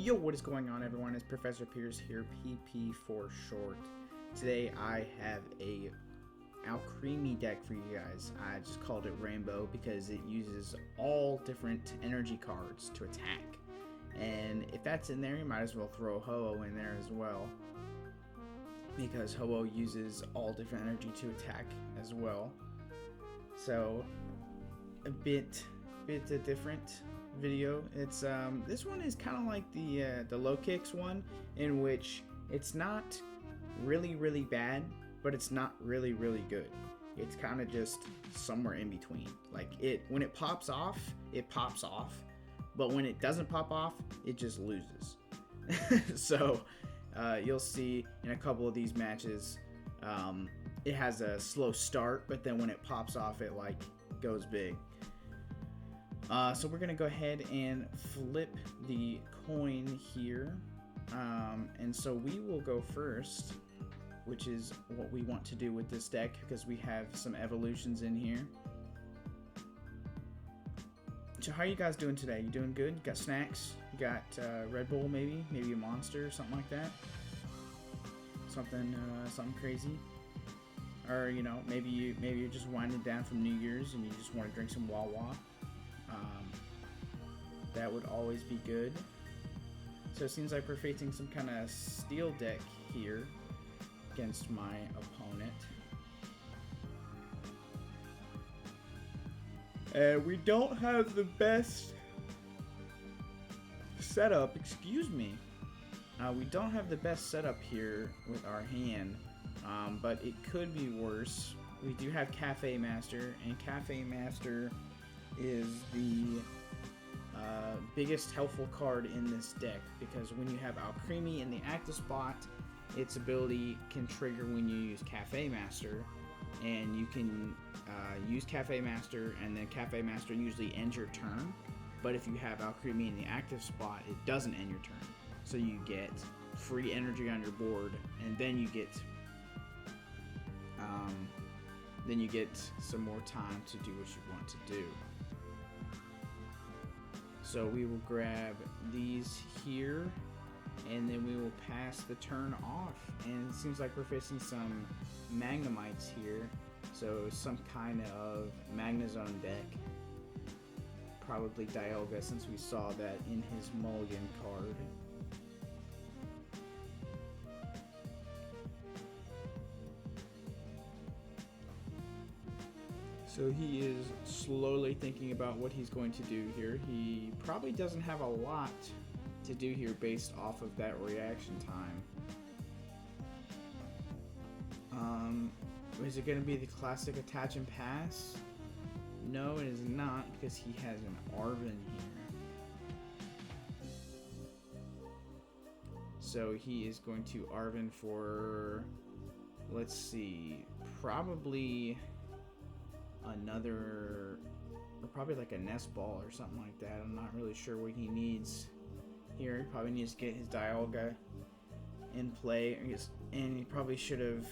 Yo, what is going on, everyone? It's Professor Pierce here, PP for short. Today I have a Alcremie deck for you guys. I just called it Rainbow because it uses all different energy cards to attack. And if that's in there, you might as well throw Ho-Oh in there as well, because Ho-Oh uses all different energy to attack as well. So a bit different video. It's this one is kind of like the low kicks one, in which it's not really bad, but it's not really good. It's kind of just somewhere in between. Like, when it pops off, but when it doesn't pop off, it just loses. So you'll see in a couple of these matches, it has a slow start, but then when it pops off, it like goes big. So we're gonna go ahead and flip the coin here, and so we will go first, which is what we want to do with this deck because we have some evolutions in here. So how are you guys doing today? You doing good? You got snacks? You got Red Bull, maybe a Monster or something like that? Something crazy? Or, you know, maybe you're just winding down from New Year's and you just want to drink some Wawa. That would always be good. So it seems like we're facing some kind of steel deck here against my opponent. And we don't have the best setup, excuse me. We don't have the best setup here with our hand, but it could be worse. We do have Cafe Master, and Cafe Master is the biggest helpful card in this deck, because when you have Alcremie in the active spot, its ability can trigger when you use Cafe Master, and you can use Cafe Master, and then Cafe Master usually ends your turn. But if you have Alcremie in the active spot, it doesn't end your turn, so you get free energy on your board, and then you get some more time to do what you want to do. So we will grab these here, and then we will pass the turn off. And it seems like we're facing some Magnemites here, so some kind of Magnezone deck. Probably Dialga, since we saw that in his mulligan card. So he is slowly thinking about what he's going to do here. He probably doesn't have a lot to do here based off of that reaction time. Is it going to be the classic attach and pass? No, it is not, because he has an Arven here. So he is going to Arven for, let's see, probably another, or probably like a nest ball or something like that. I'm not really sure what he needs here. He probably needs to get his Dialga in play, and he probably should have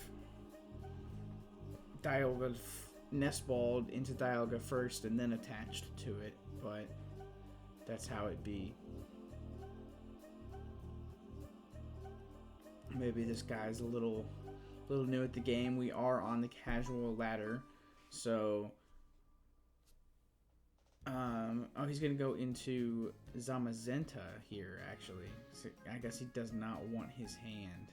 Dialga nest balled into Dialga first and then attached to it, but that's how it be. Maybe this guy's a little new at the game. We are on the casual ladder. So, oh, he's gonna go into Zamazenta here, actually. So I guess he does not want his hand.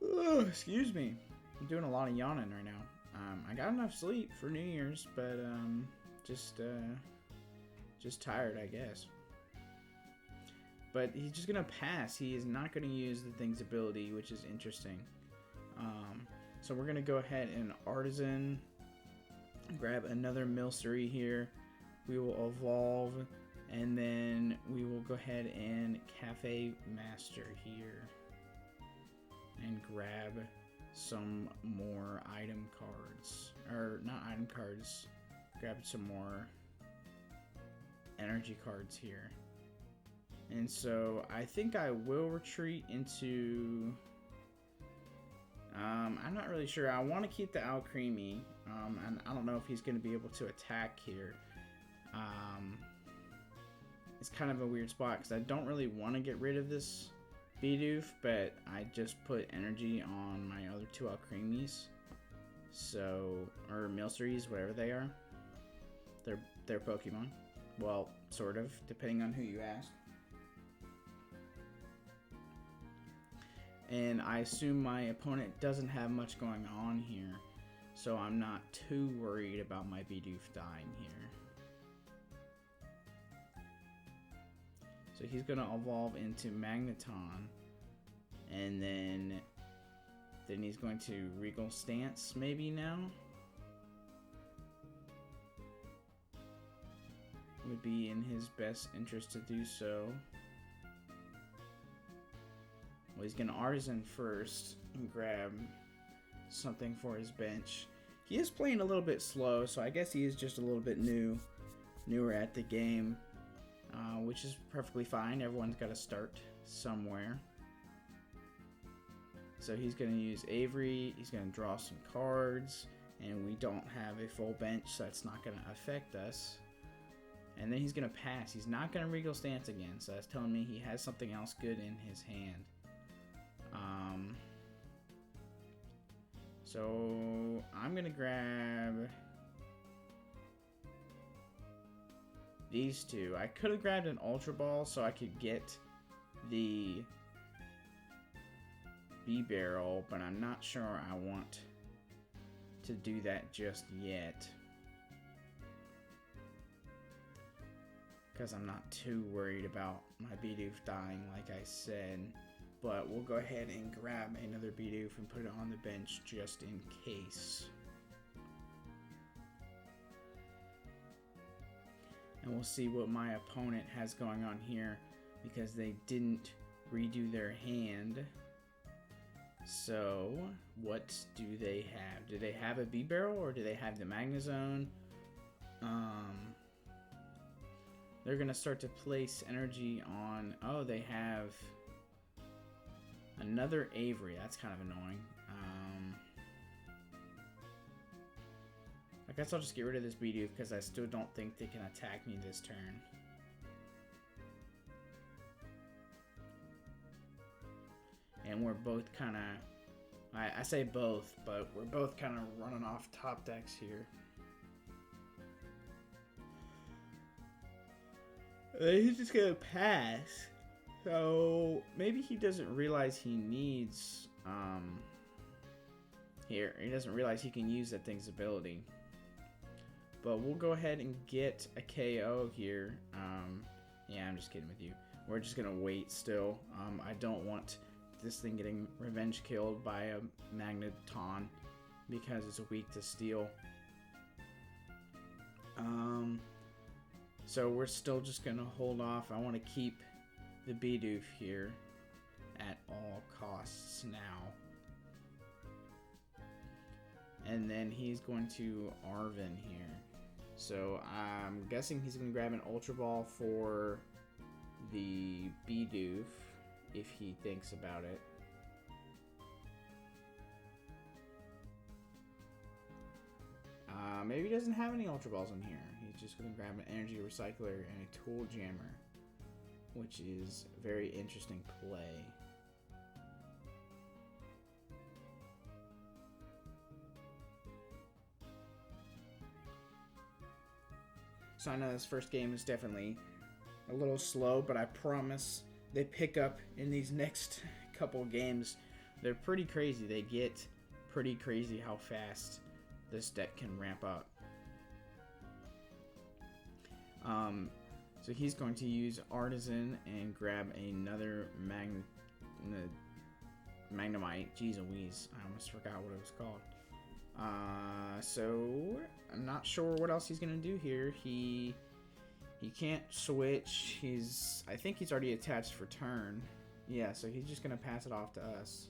Ugh, excuse me. I'm doing a lot of yawning right now. I got enough sleep for New Year's, but just tired, I guess. But he's just gonna pass. He is not gonna use the thing's ability, which is interesting. So we're gonna go ahead and Artazon, grab another Milcery here. We will evolve, and then we will go ahead and Cafe Master here, and grab some more item cards, or not item cards. Grab some more energy cards here. And so I think I will retreat into I'm not really sure. I want to keep the Alcremie, and I don't know if he's going to be able to attack here. It's kind of a weird spot because I don't really want to get rid of this Bidoof, but I just put energy on my other two Alcremies, so, or Milceries, whatever they are. They're Pokemon. Well, sort of, depending on who you ask. And I assume my opponent doesn't have much going on here, so I'm not too worried about my Bidoof dying here. So he's going to evolve into Magneton, and then he's going to Regal Stance maybe now. Would be in his best interest to do so. Well, he's going to Artazon first and grab something for his bench. He is playing a little bit slow, so I guess he is just a little bit newer at the game. Which is perfectly fine. Everyone's got to start somewhere. So he's going to use Avery. He's going to draw some cards. And we don't have a full bench, so that's not going to affect us. And then he's going to pass. He's not going to Regal Stance again. So that's telling me he has something else good in his hand. So I'm going to grab these two. I could have grabbed an Ultra Ball so I could get the Bibarel, but I'm not sure I want to do that just yet, because I'm not too worried about my Bidoof dying, like I said. But we'll go ahead and grab another Bidoof and put it on the bench just in case. And we'll see what my opponent has going on here, because they didn't redo their hand. So, what do they have? Do they have a Bibarel, or do they have the Magnezone? They're going to start to place energy on... Oh, they have another Avery. That's kind of annoying. I guess I'll just get rid of this Bidoof because I still don't think they can attack me this turn. And we're both kind of... I say both, but we're both kind of running off top decks here. He's just going to pass. So maybe he doesn't realize he needs... Here, he doesn't realize he can use that thing's ability. But we'll go ahead and get a KO here. Yeah, I'm just kidding with you. We're just going to wait still. I don't want this thing getting revenge killed by a Magneton because it's weak to steel. So we're still just going to hold off. I want to keep the Bidoof here at all costs now. And then he's going to Arven here. So I'm guessing he's going to grab an Ultra Ball for the Bidoof if he thinks about it. Maybe he doesn't have any Ultra Balls in here. He's just going to grab an Energy Recycler and a Tool Jammer, which is a very interesting play. So I know this first game is definitely a little slow, but I promise they pick up in these next couple games. They're pretty crazy. They get pretty crazy how fast this deck can ramp up. So he's going to use Artazon and grab another Magnemite. Jeez Louise, I almost forgot what it was called. So I'm not sure what else he's gonna do here. He can't switch. I think he's already attached for turn. Yeah, so he's just gonna pass it off to us.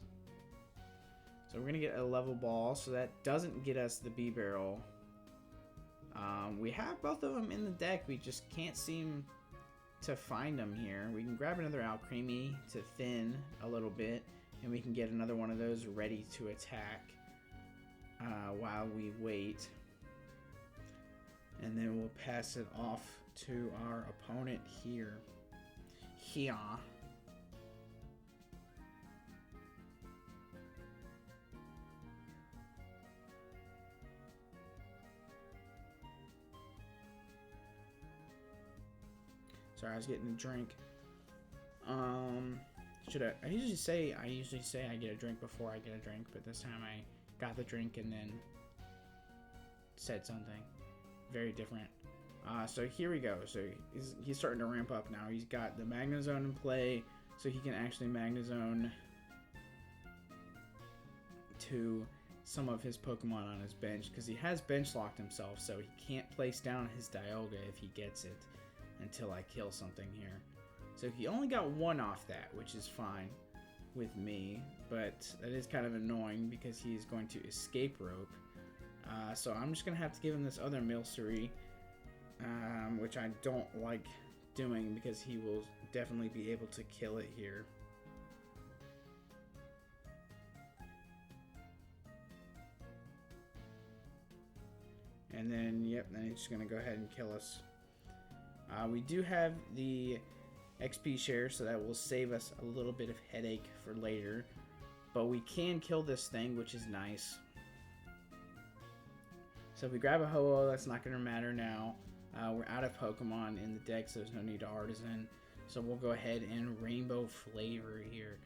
So we're gonna get a level ball. So that doesn't get us the Bibarel. We have both of them in the deck. We just can't seem to find them here. We can grab another Alcremie to thin a little bit, and we can get another one of those ready to attack. while we wait. And then we'll pass it off to our opponent here. Here. Sorry, I was getting a drink. I usually say I get a drink before I get a drink, but this time I got the drink and then said something very different. So here we go. So he's starting to ramp up now. He's got the Magnezone in play, so he can actually Magnezone to some of his Pokemon on his bench, because he has bench locked himself, so he can't place down his Dialga if he gets it until I kill something here. So he only got one off that, which is fine with me, but that is kind of annoying because he is going to escape rope. So I'm just going to have to give him this other Milcery, which I don't like doing because he will definitely be able to kill it here. And then, yep, then he's just going to go ahead and kill us. We do have the XP share, so that will save us a little bit of headache for later. But we can kill this thing, which is nice. So if we grab a Ho-Oh, that's not going to matter now. We're out of Pokemon in the deck, so there's no need to Artazon. So we'll go ahead and Rainbow Flavor here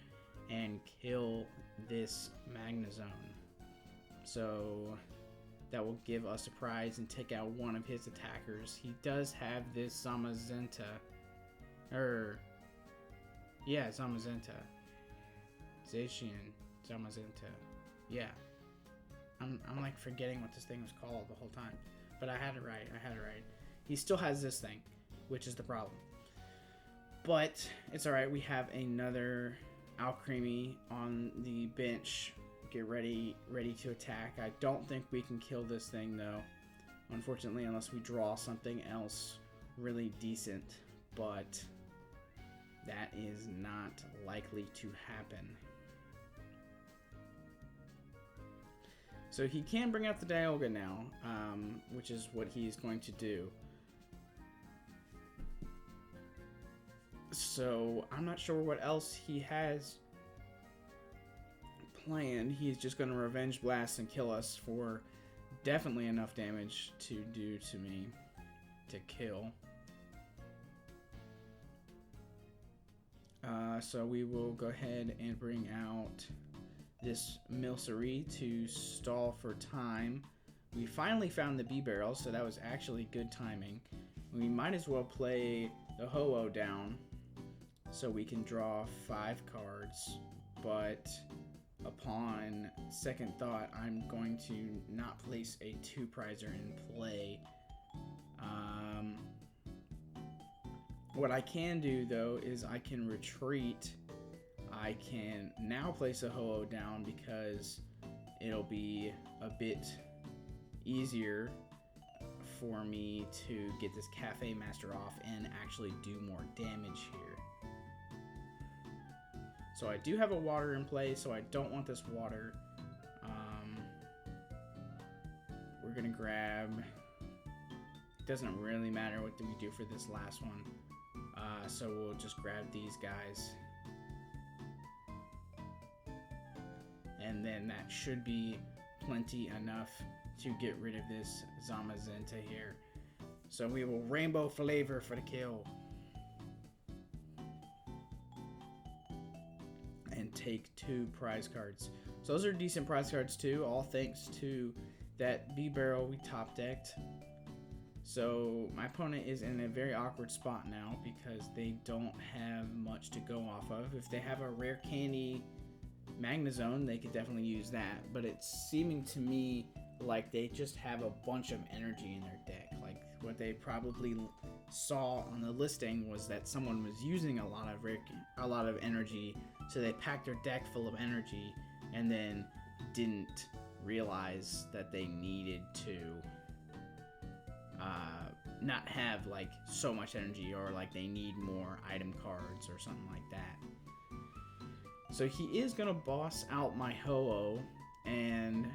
and kill this Magnezone. So that will give us a prize and take out one of his attackers. He does have this Zamazenta. Zamazenta. Zamazenta. Yeah. I'm like forgetting what this thing was called the whole time. But I had it right. He still has this thing, which is the problem. But it's alright. We have another Alcremie on the bench. Get ready to attack. I don't think we can kill this thing, though. Unfortunately, unless we draw something else really decent. But that is not likely to happen. So he can bring out the Dialga now, which is what he's going to do. So I'm not sure what else he has planned. He's just going to Revenge Blast and kill us for definitely enough damage to do to me to kill. So we will go ahead and bring out this Milcery to stall for time. We finally found the Bibarel, so that was actually good timing. We might as well play the Ho-Oh down so we can draw 5 cards, but upon second thought, I'm going to not place a 2-prizer in play. What I can do, though, is I can retreat. I can now place a Ho-Oh down because it'll be a bit easier for me to get this Cafe Master off and actually do more damage here. So I do have a water in play, so I don't want this water. We're going to grab... It doesn't really matter what do we do for this last one. So we'll just grab these guys. And then that should be plenty enough to get rid of this Zamazenta here. So we will Rainbow Flavor for the kill. And take 2 prize cards. So those are decent prize cards too, all thanks to that Bibarel we top decked. So my opponent is in a very awkward spot now because they don't have much to go off of. If they have a rare candy Magnezone, they could definitely use that, but it's seeming to me like they just have a bunch of energy in their deck. Like what they probably saw on the listing was that someone was using a lot of energy, so they packed their deck full of energy and then didn't realize that they needed to not have like so much energy, or like they need more item cards or something like that. So he is gonna boss out my Ho-Oh, and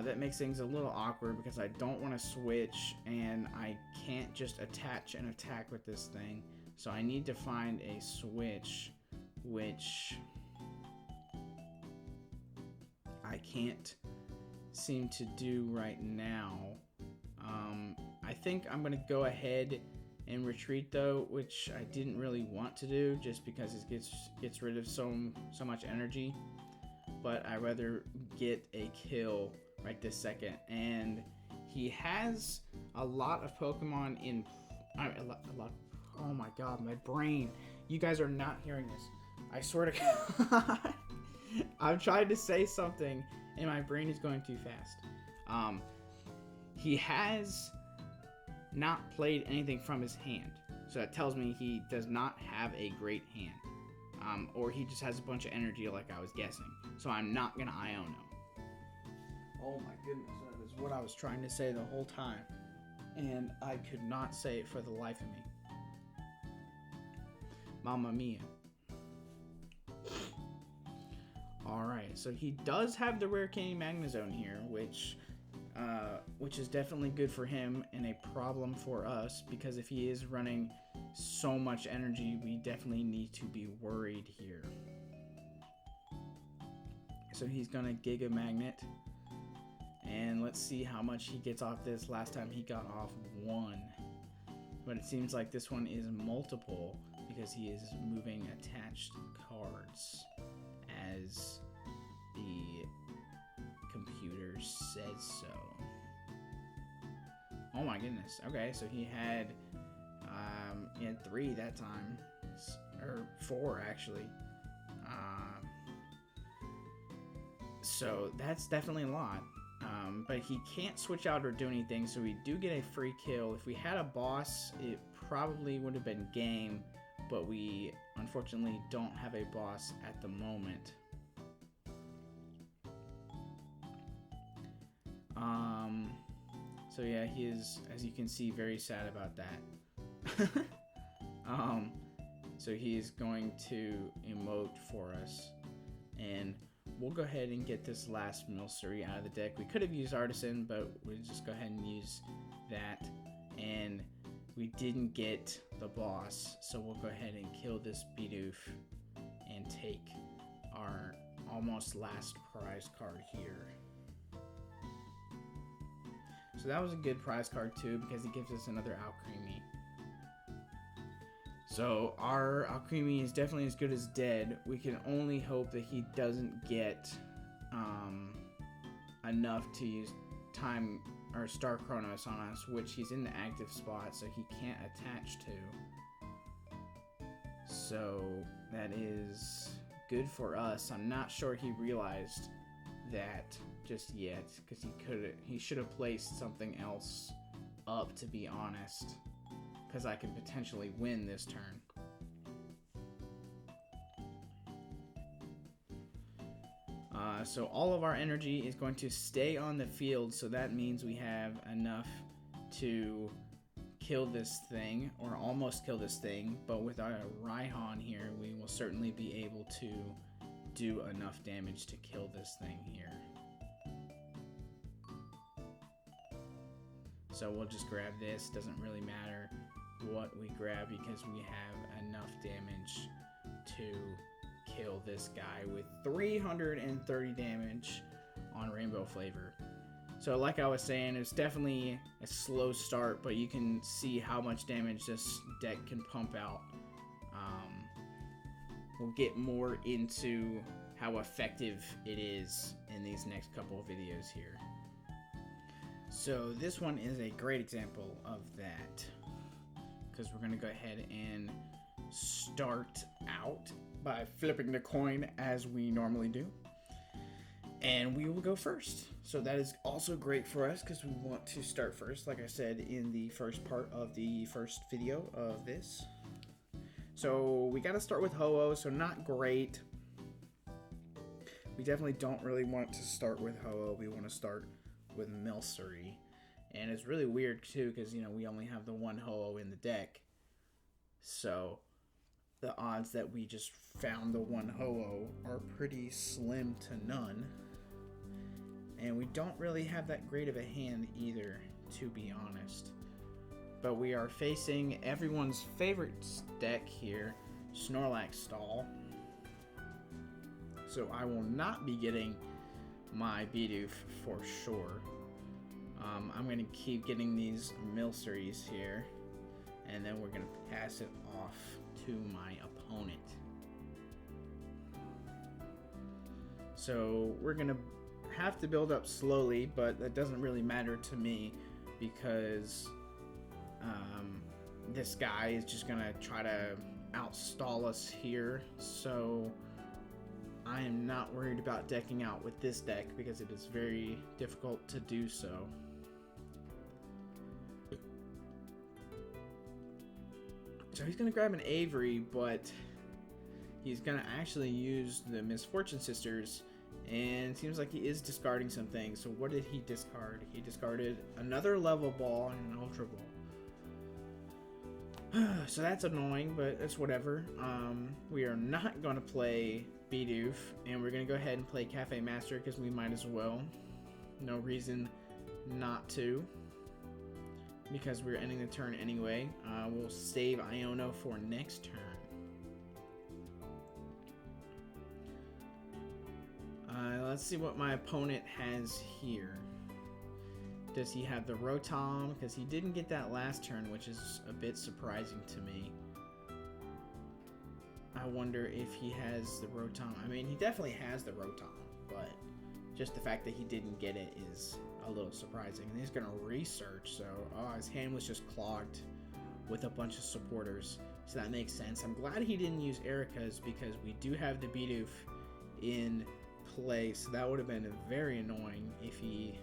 that makes things a little awkward because I don't want to switch and I can't just attach and attack with this thing. So I need to find a switch, which I can't seem to do right now. I think I'm going to go ahead and retreat though, which I didn't really want to do just because it gets rid of so much energy. But I'd rather get a kill right this second. And he has a lot of Pokemon in... a lot. Oh my god, my brain. You guys are not hearing this. I swear to God. I'm trying to say something and my brain is going too fast. He has not played anything from his hand. So that tells me he does not have a great hand. Or he just has a bunch of energy like I was guessing. So I'm not going to Iono. Oh my goodness, that is what I was trying to say the whole time. And I could not say it for the life of me. Mamma mia. Alright, so he does have the rare Candy Magnezone here, which is definitely good for him and a problem for us, because if he is running so much energy, we definitely need to be worried here. So he's gonna Giga Magnet, and let's see how much he gets off this. Last time he got off 1, but it seems like this one is multiple because he is moving attached cards, as the computer says so. Oh my goodness. Okay, so he had 3 that time, or 4 actually. So that's definitely a lot. But he can't switch out or do anything, so we do get a free kill. If we had a boss, it probably would have been game, but we unfortunately don't have a boss at the moment. So yeah, he is, as you can see, very sad about that. So he is going to emote for us, and we'll go ahead and get this last Milcery out of the deck. We could have used Artazon, but we'll just go ahead and use that. And we didn't get the boss, so we'll go ahead and kill this Bidoof and take our almost last prize card here. So that was a good prize card too, because it gives us another Alcremie. So our Alcremie is definitely as good as dead. We can only hope that he doesn't get enough to use Time or Star Chronos on us, which he's in the active spot, so he can't attach to. So that is good for us. I'm not sure he realized that just yet, because he should have placed something else up, to be honest, because I can potentially win this turn. So all of our energy is going to stay on the field, so that means we have enough to kill this thing, or almost kill this thing, but with our Raihan here, we will certainly be able to do enough damage to kill this thing here. So we'll just grab this. Doesn't really matter what we grab because we have enough damage to kill this guy with 330 damage on Rainbow Flavor. So like I was saying, it's definitely a slow start, but you can see how much damage this deck can pump out. We'll get more into how effective it is in these next couple of videos here. So this one is a great example of that, because we're going to go ahead and start out by flipping the coin as we normally do, and we will go first. So that is also great for us because we want to start first, like I said in the first part of the first video of this. So we got to start with Ho-Oh, so not great. We definitely don't really want to start with Ho-Oh. We want to start with Milcery. And it's really weird too, because you know we only have the one Ho-Oh in the deck, so the odds that we just found the one Ho-Oh are pretty slim to none. And we don't really have that great of a hand either, to be honest. But we are facing everyone's favorite deck here, Snorlax Stall. So I will not be getting my Bidoof for sure. I'm going to keep getting these Milcerys here, and then we're going to pass it off to my opponent. So we're going to have to build up slowly, but that doesn't really matter to me because this guy is just going to try to outstall us here. So I am not worried about decking out with this deck because it is very difficult to do so. So he's going to grab an Avery, but he's going to actually use the Misfortune Sisters, and it seems like he is discarding some things. So what did he discard? He discarded another Level Ball and an Ultra Ball. So that's annoying, but that's whatever. We are not going to play Bidoof, and we're going to go ahead and play Cafe Master because we might as well. No reason not to, because we're ending the turn anyway. We'll save Iono for next turn. Let's see what my opponent has here. Does he have the Rotom? Because he didn't get that last turn, which is a bit surprising to me. I wonder if he has the Rotom. I mean, he definitely has the Rotom, but just the fact that he didn't get it is a little surprising. And he's going to research, so his hand was just clogged with a bunch of supporters. So that makes sense. I'm glad he didn't use Erica's because we do have the Bidoof in play, so that would have been very annoying if he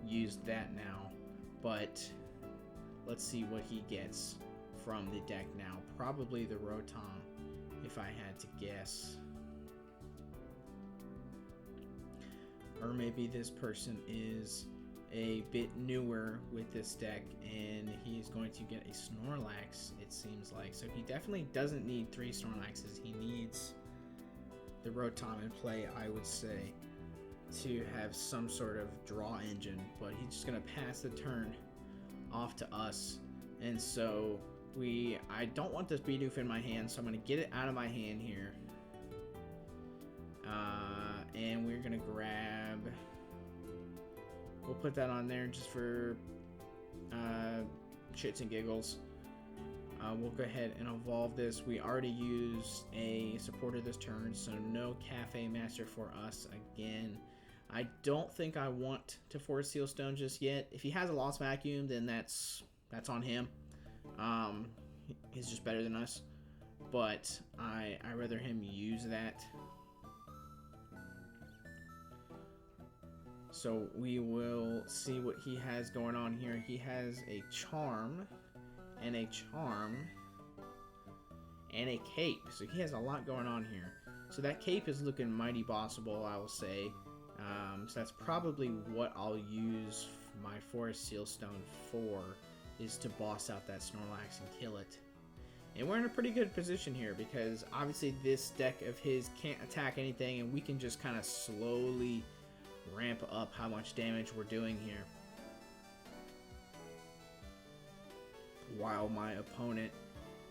used that now. But let's see what he gets from the deck now. Probably the Rotom, if I had to guess. Or maybe this person is a bit newer with this deck and he's going to get a Snorlax, it seems like. So he definitely doesn't need 3 Snorlaxes. He needs the Rotom in play, I would say, to have some sort of draw engine. But he's just going to pass the turn off to us. And so I don't want this Bidoof in my hand, so I'm going to get it out of my hand here. And we're going to grab... We'll put that on there just for shits and giggles. We'll go ahead and evolve this. We already used a supporter this turn, so no Cafe Master for us again. I don't think I want to force Seal Stone just yet. If he has a Lost Vacuum, then that's on him. He's just better than us. But I rather him use that. So we will see what he has going on here. He has a Charm, and a Charm, and a Cape. So he has a lot going on here. So that Cape is looking mighty bossable, I will say. So that's probably what I'll use my Forest Seal Stone for, is to boss out that Snorlax and kill it. And we're in a pretty good position here because obviously this deck of his can't attack anything, and we can just kind of slowly ramp up how much damage we're doing here, while my opponent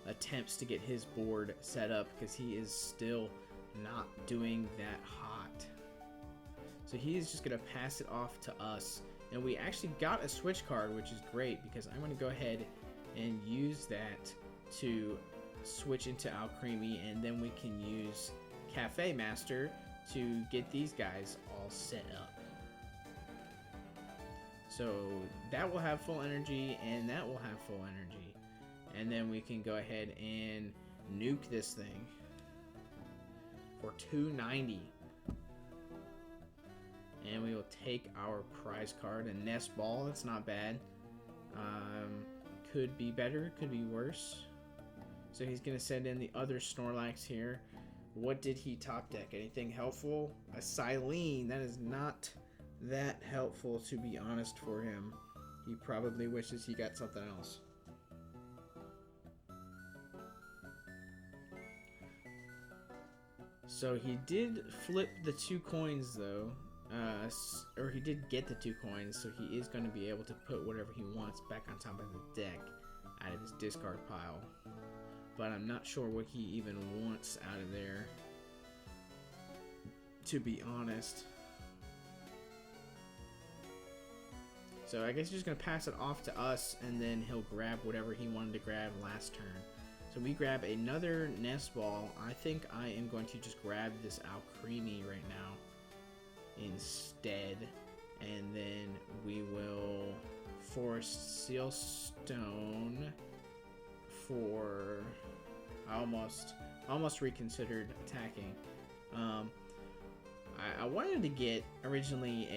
attempts to get his board set up because he is still not doing that hot. So he is just going to pass it off to us, and we actually got a switch card, which is great because I'm going to go ahead and use that to switch into Alcremie, and then we can use Cafe Master to get these guys all set up. So that will have full energy, and that will have full energy. And then we can go ahead and nuke this thing for 290. And we will take our prize card, a Nest Ball. That's not bad. Could be better, could be worse. So he's going to send in the other Snorlax here. What did he top deck? Anything helpful? A Silene. That is not that helpful, to be honest, for him. He probably wishes he got something else. So he did flip the 2 coins, though. or he did get the 2 coins, so he is going to be able to put whatever he wants back on top of the deck out of his discard pile. But I'm not sure what he even wants out of there, to be honest. So I guess he's just going to pass it off to us, and then he'll grab whatever he wanted to grab last turn. So we grab another nest ball. I think I am going to just grab this Alcremie right now instead. And then we will force Seal Stone for almost reconsidered attacking. I wanted to get originally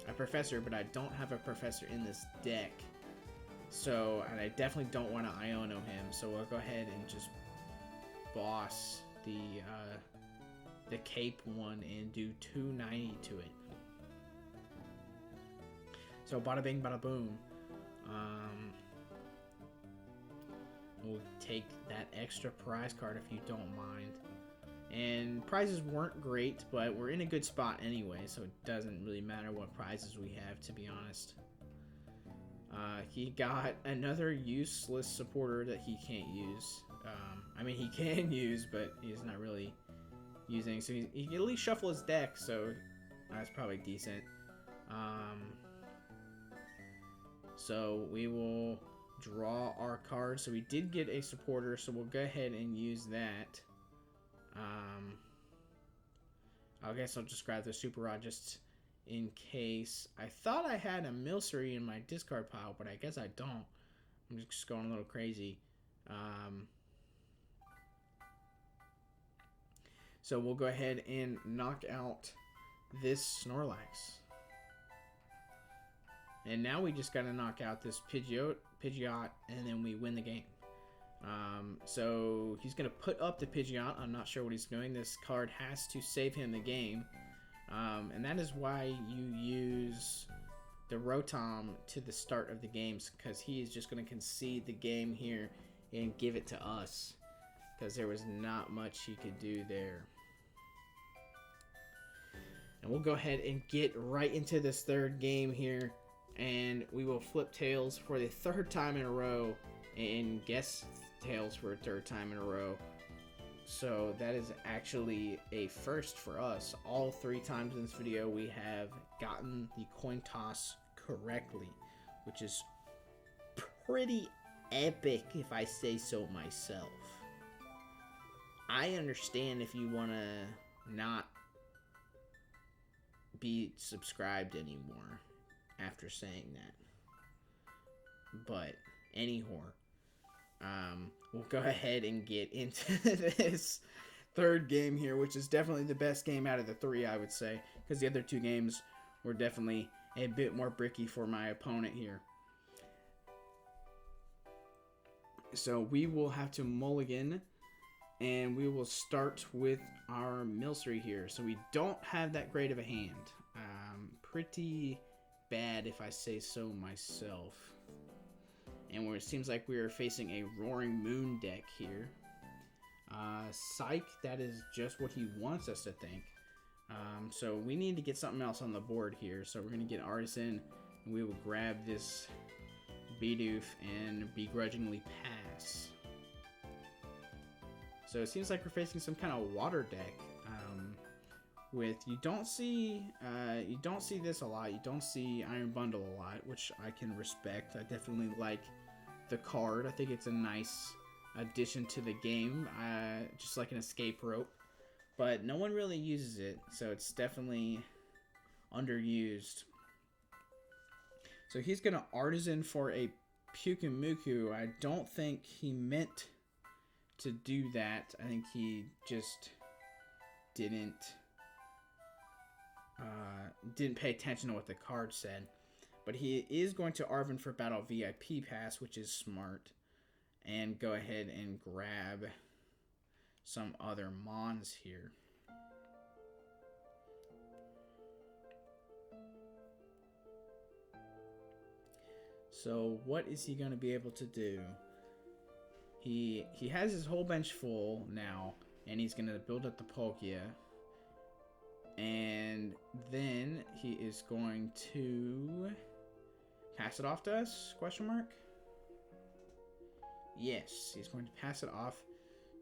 a professor, but I don't have a professor in this deck. So, and I definitely don't want to Iono him, so we'll go ahead and just boss the cape one and do 290 to it. So bada bing, bada boom. We'll take that extra prize card if you don't mind. And prizes weren't great, but we're in a good spot anyway, so it doesn't really matter what prizes we have, to be honest. He got another useless supporter that he can't use. I mean, he can use, but he's not really using. So he can at least shuffle his deck, so that's probably decent. So we will draw our card. So we did get a supporter, so we'll go ahead and use that. I guess I'll just grab the Super Rod just in case. I thought I had a Milcery in my discard pile, but I guess I don't. I'm just going a little crazy. So we'll go ahead and knock out this Snorlax. And now we just got to knock out this Pidgeot, and then we win the game. So he's going to put up the Pidgeot. I'm not sure what he's doing. This card has to save him the game. And that is why you use the Rotom to the start of the games, because he is just going to concede the game here and give it to us, because there was not much he could do there. And we'll go ahead and get right into this third game here, and we will flip tails for the third time in a row and guess tails for a third time in a row. So that is actually a first for us. All 3 times in this video we have gotten the coin toss correctly, which is pretty epic if I say so myself. I understand if you want to not be subscribed anymore after saying that, but anyhow, we'll go ahead and get into this third game here, which is definitely the best game out of the 3, I would say, because the other 2 games were definitely a bit more bricky for my opponent here. So we will have to mulligan, and we will start with our Milcery here. So we don't have that great of a hand. Pretty bad if I say so myself. And where it seems like we are facing a Roaring Moon deck here. Psych, that is just what he wants us to think. So we need to get something else on the board here. So we're going to get Artazon, and we will grab this Bidoof and begrudgingly pass. So it seems like we're facing some kind of water deck. You don't see this a lot. You don't see Iron Bundle a lot, which I can respect. I definitely like the card. I think it's a nice addition to the game, just like an escape rope. But no one really uses it, so it's definitely underused. So he's gonna Artazon for a Pyukumuku. I don't think he meant to do that. I think he just didn't pay attention to what the card said. But he is going to Arven for Battle VIP Pass, which is smart. And go ahead and grab some other Mons here. So what is he going to be able to do? He has his whole bench full now, and he's going to build up the Palkia. And then he is going to pass it off to us, question mark? Yes, he's going to pass it off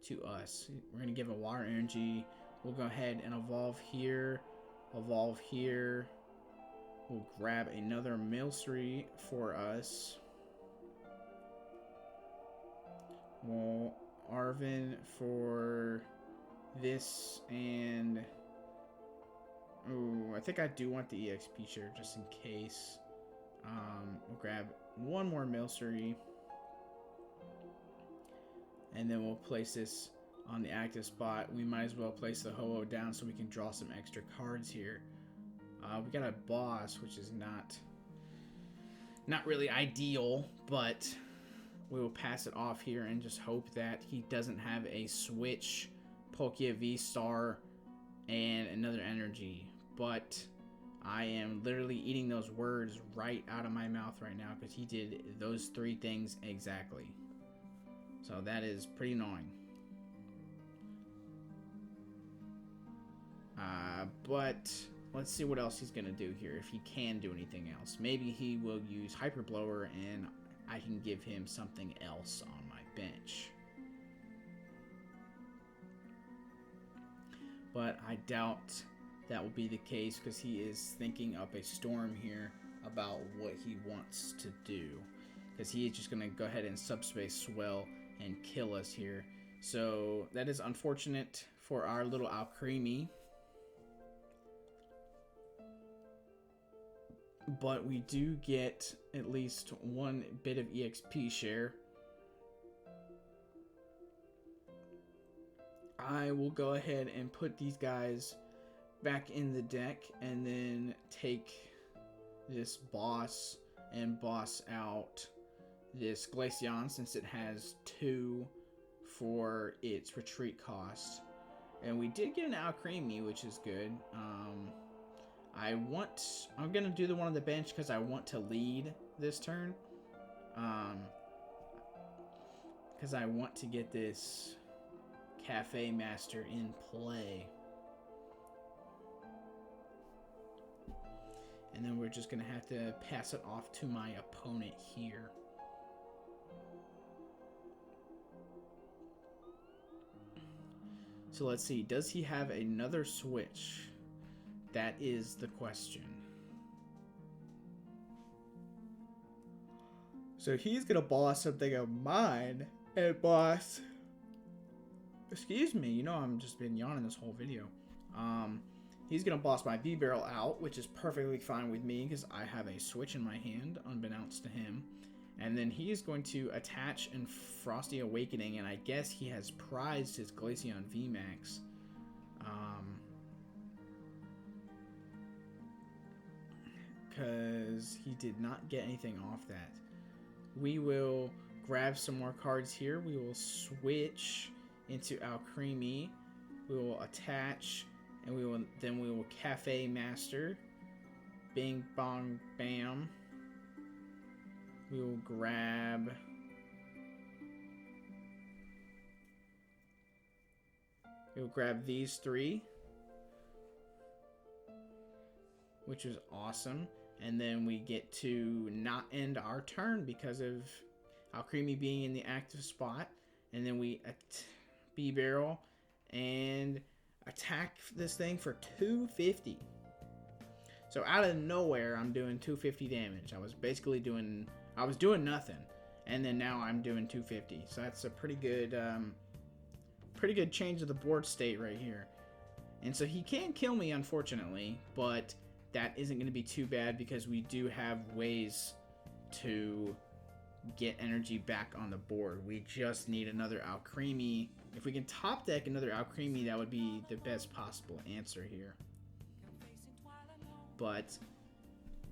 to us. We're going to give him water energy. We'll go ahead and evolve here. Evolve here. We'll grab another Milcery for us. We'll Arven for this, and oh, I think I do want the EXP share just in case. We'll grab one more Milcery, and then we'll place this on the active spot. We might as well place the Ho-Oh down so we can draw some extra cards here. We got a boss, which is not really ideal, but we will pass it off here and just hope that he doesn't have a switch, Palkia V-Star, and another energy. But I am literally eating those words right out of my mouth right now because he did those 3 things exactly. So that is pretty annoying. But let's see what else he's going to do here, if he can do anything else. Maybe he will use Hyper Blower and I can give him something else on my bench. But I doubt that will be the case because he is thinking up a storm here about what he wants to do. Because he is just going to go ahead and subspace swell and kill us here. So that is unfortunate for our little Alcremie. But we do get at least 1 bit of EXP share. I will go ahead and put these guys back in the deck and then take this boss and boss out this Glaceon since it has 2 for its retreat cost. And we did get an Alcremie, which is good. I'm gonna do the one on the bench because I want to lead this turn. Because I want to get this Cafe Master in play. And then we're just gonna have to pass it off to my opponent here. So let's see, does he have another switch? That is the question. So he's gonna boss something of mine and boss. Excuse me, you know I'm just been yawning this whole video. He's gonna boss my Bibarel out, which is perfectly fine with me because I have a switch in my hand, unbeknownst to him. And then he is going to attach and Frosty Awakening, and I guess he has prized his Glaceon VMAX. Because he did not get anything off that. We will grab some more cards here. We will switch into Alcremie. We will attach, and we will Cafe Master. Bing bong bam. We will grab these 3, which is awesome. And then we get to not end our turn because of Alcremie being in the active spot. And then we Bibarel and attack this thing for 250. So out of nowhere, I'm doing 250 damage. I was doing nothing, and then now I'm doing 250. So that's a pretty good change of the board state right here. And so he can kill me, unfortunately, but that isn't going to be too bad because we do have ways to get energy back on the board. We just need another Alcremie. If we can top deck another Alcremie, that would be the best possible answer here. But,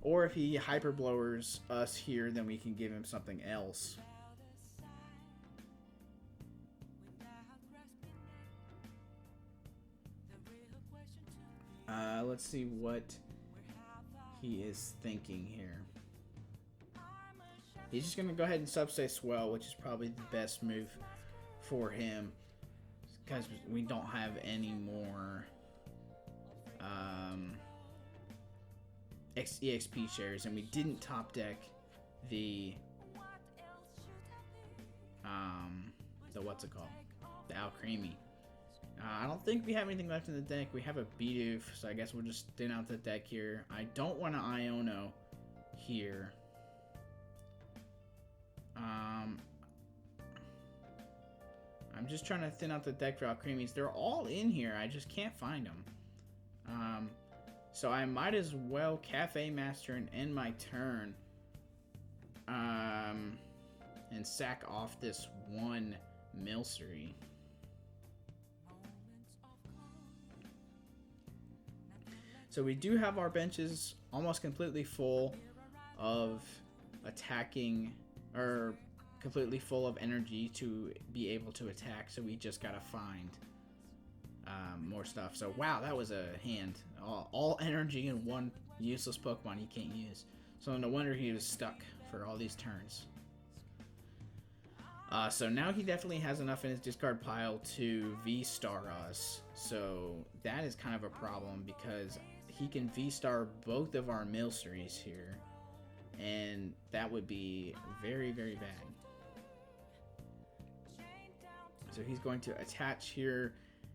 or if he hyper blowers us here, then we can give him something else. Let's see what he is thinking here. He's just going to go ahead and subspace swell, which is probably the best move for him because we don't have any more EXP shares, and we didn't top deck the what's it called? The Alcremie. I don't think we have anything left in the deck. We have a Bidoof, so I guess we'll just thin out the deck here. I don't want to Iono here. I'm just trying to thin out the deck for Alcremies. They're all in here. I just can't find them. So I might as well Cafe Master and end my turn. And sack off this one Milcery. So we do have our benches almost completely full of attacking, or completely full of energy to be able to attack. So we just gotta find more stuff. So wow, that was a hand. All energy in one useless Pokemon he can't use. So no wonder he was stuck for all these turns. So now he definitely has enough in his discard pile to V-Star us. So that is kind of a problem because he can V-Star both of our Milcerys here. And that would be very, very bad. So he's going to attach here,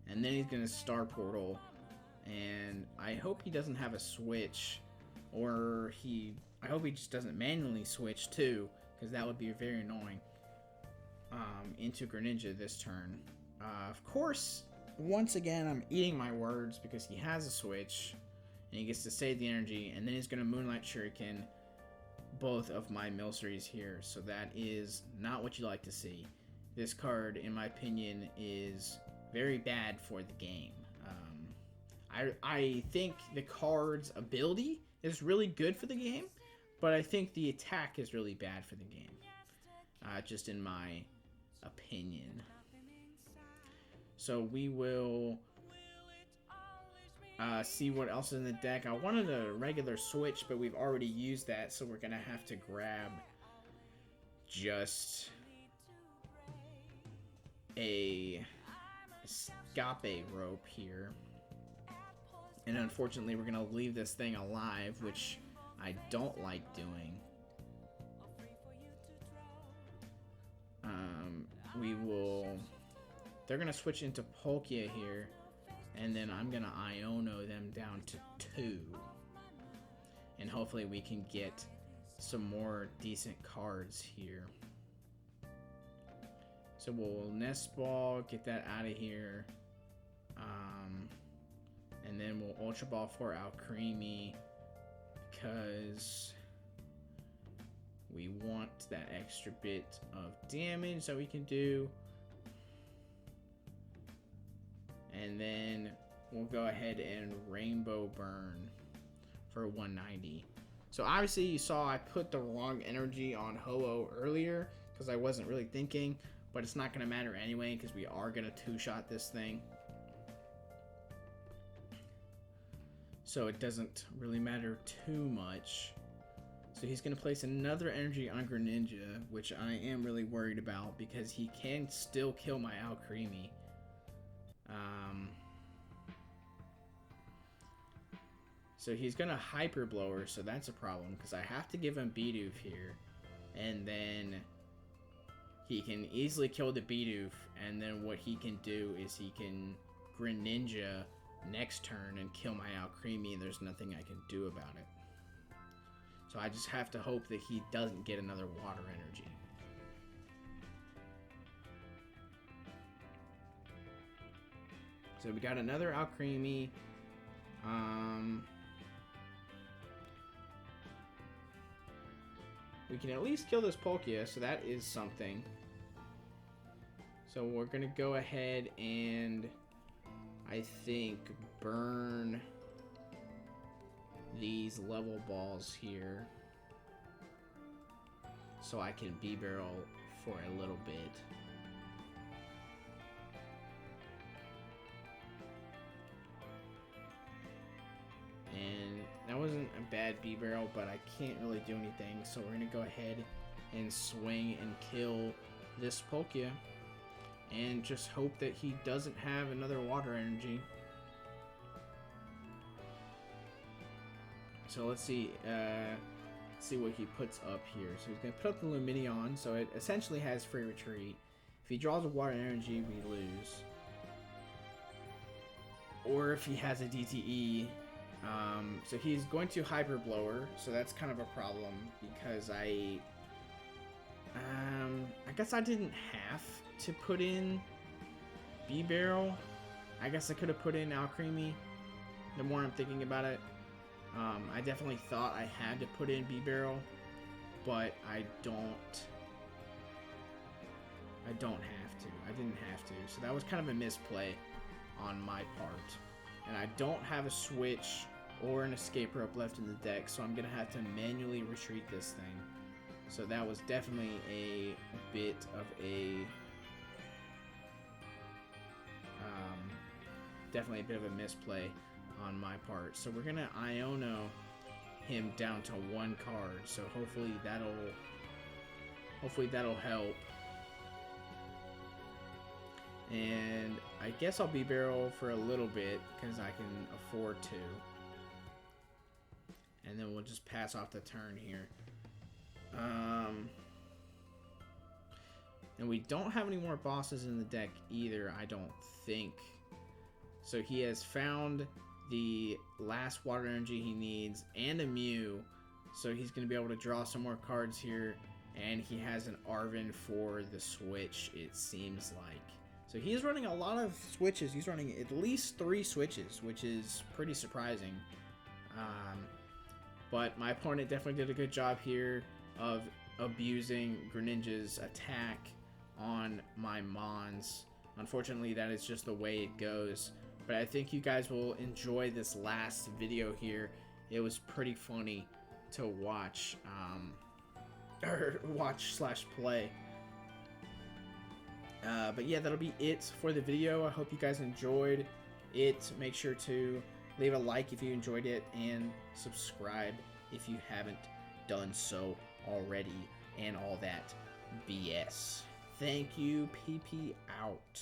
and then he's going to Star Portal. And I hope he doesn't have a switch, or I hope he just doesn't manually switch too, because that would be very annoying. Into Greninja this turn. Of course, once again, I'm eating my words because he has a switch, and he gets to save the energy, and then he's going to Moonlight Shuriken both of my Milcerys here. So that is not what you like to see. This card, in my opinion, is very bad for the game. I think the card's ability is really good for the game, but I think the attack is really bad for the game. Just in my opinion. So we will see what else is in the deck. I wanted a regular switch, but we've already used that, so we're gonna have to grab just a escape rope here. And unfortunately, we're gonna leave this thing alive, which I don't like doing. They're gonna switch into Palkia here, and then I'm gonna Iono them down to 2, and hopefully we can get some more decent cards here. So we'll Nest Ball, get that out of here, and then we'll Ultra Ball for Alcremie because we want that extra bit of damage that we can do. And then we'll go ahead and Rainbow Burn for 190. So obviously you saw I put the wrong energy on Ho-Oh earlier because I wasn't really thinking, but it's not going to matter anyway because we are going to two-shot this thing. So it doesn't really matter too much. So he's going to place another energy on Greninja, which I am really worried about because he can still kill my Alcremie. So he's going to Hyper Blower, so that's a problem because I have to give him Bidoof here. And then he can easily kill the Bidoof, and then what he can do is he can Greninja next turn and kill my Alcremie, and there's nothing I can do about it. So I just have to hope that he doesn't get another water energy. So we got another Alcremie. We can at least kill this Palkia, so that is something. So we're gonna go ahead and I think burn these level balls here so I can Bibarel for a little bit. And that wasn't a bad Bibarel, but I can't really do anything, so we're gonna go ahead and swing and kill this Palkia and just hope that he doesn't have another water energy. So let's see what he puts up here. So he's going to put up the Lumineon, so it essentially has free retreat. If he draws a water energy, we lose. Or if he has a DTE, so he's going to Hyper Blower, so that's kind of a problem because I guess I didn't have to put in Bibarel. I guess I could have put in Alcremie. The more I'm thinking about it, I definitely thought I had to put in Bibarel, but I don't have to. I didn't have to, so that was kind of a misplay on my part. And I don't have a switch or an escape rope left in the deck, so I'm gonna have to manually retreat this thing. So that was definitely a bit of a misplay on my part. So we're gonna Iono him down to 1 card. So hopefully that'll help. And I guess I'll Bibarel for a little bit because I can afford to. And then we'll just pass off the turn here. And we don't have any more bosses in the deck either, I don't think. So he has found the last water energy he needs and a Mew. So he's going to be able to draw some more cards here. And he has an Arven for the switch, it seems like. So he's running a lot of switches. He's running at least 3 switches, which is pretty surprising. But my opponent definitely did a good job here of abusing Greninja's attack on my Mons. Unfortunately, that is just the way it goes. But I think you guys will enjoy this last video here. It was pretty funny to watch, watch/play. But yeah, that'll be it for the video. I hope you guys enjoyed it. Make sure to leave a like if you enjoyed it and subscribe if you haven't done so already, and all that BS. Thank you. PP out.